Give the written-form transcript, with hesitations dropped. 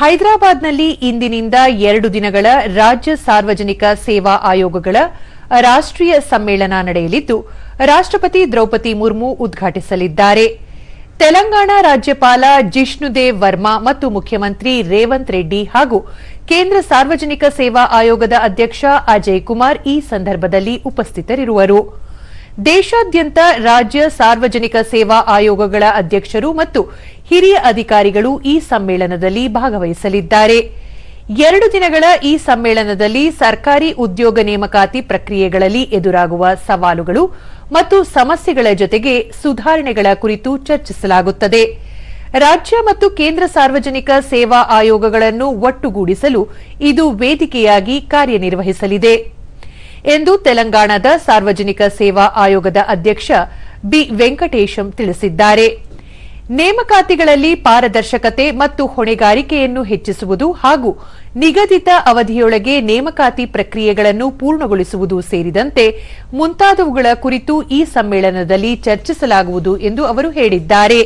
ಹೈದರಾಬಾದ್ನಲ್ಲಿ ಇಂದಿನಿಂದ 2 ದಿನಗಳ ರಾಜ್ಯ ಸಾರ್ವಜನಿಕ ಸೇವಾ ಆಯೋಗಗಳ ರಾಷ್ಟ್ರೀಯ ಸಮ್ಮೇಳನ ನಡೆಯಲಿದ್ದು ರಾಷ್ಟ್ರಪತಿ ದ್ರೌಪದಿ ಮುರ್ಮು ಉದ್ಘಾಟಿಸಲಿದ್ದಾರೆ. ತೆಲಂಗಾಣ ರಾಜ್ಯಪಾಲ ಜಿಷ್ಣುದೇವ್ ವರ್ಮಾ ಮತ್ತು ಮುಖ್ಯಮಂತ್ರಿ ರೇವಂತ್ ರೆಡ್ಡಿ ಹಾಗೂ ಕೇಂದ್ರ ಸಾರ್ವಜನಿಕ ಸೇವಾ ಆಯೋಗದ ಅಧ್ಯಕ್ಷ ಅಜಯ್ ಕುಮಾರ್ ಈ ಸಂದರ್ಭದಲ್ಲಿ ಉಪಸ್ಥಿತರಿರುವರು. ದೇಶಾದ್ಯಂತ ರಾಜ್ಯ ಸಾರ್ವಜನಿಕ ಸೇವಾ ಆಯೋಗಗಳ ಅಧ್ಯಕ್ಷರು ಮತ್ತು ಹಿರಿಯ ಅಧಿಕಾರಿಗಳು ಈ ಸಮ್ಮೇಳನದಲ್ಲಿ ಭಾಗವಹಿಸಲಿದ್ದಾರೆ. 2 ದಿನಗಳ ಈ ಸಮ್ಮೇಳನದಲ್ಲಿ ಸರ್ಕಾರಿ ಉದ್ಯೋಗ ನೇಮಕಾತಿ ಪ್ರಕ್ರಿಯೆಗಳಲ್ಲಿ ಎದುರಾಗುವ ಸವಾಲುಗಳು ಮತ್ತು ಸಮಸ್ಯೆಗಳ ಜೊತೆಗೆ ಸುಧಾರಣೆಗಳ ಕುರಿತು ಚರ್ಚಿಸಲಾಗುತ್ತದೆ. ರಾಜ್ಯ ಮತ್ತು ಕೇಂದ್ರ ಸಾರ್ವಜನಿಕ ಸೇವಾ ಆಯೋಗಗಳನ್ನು ಒಟ್ಟುಗೂಡಿಸಲು ಇದು ವೇದಿಕೆಯಾಗಿ ಕಾರ್ಯನಿರ್ವಹಿಸಲಿದೆ ಎಂದು ತೆಲಂಗಾಣದ ಸಾರ್ವಜನಿಕ ಸೇವಾ ಆಯೋಗದ ಅಧ್ಯಕ್ಷ ಬಿ ವೆಂಕಟೇಶಂ ತಿಳಿಸಿದ್ದಾರೆ. ನೇಮಕಾತಿಗಳಲ್ಲಿ ಪಾರದರ್ಶಕತೆ ಮತ್ತು ಹೊಣೆಗಾರಿಕೆಯನ್ನು ಹೆಚ್ಚಿಸುವುದು ಹಾಗೂ ನಿಗದಿತ ಅವಧಿಯೊಳಗೆ ನೇಮಕಾತಿ ಪ್ರಕ್ರಿಯೆಗಳನ್ನು ಪೂರ್ಣಗೊಳಿಸುವುದು ಸೇರಿದಂತೆ ಮುಂತಾದವುಗಳ ಕುರಿತು ಈ ಸಮ್ಮೇಳನದಲ್ಲಿ ಚರ್ಚಿಸಲಾಗುವುದು ಎಂದು ಅವರು ಹೇಳಿದ್ದಾರೆ.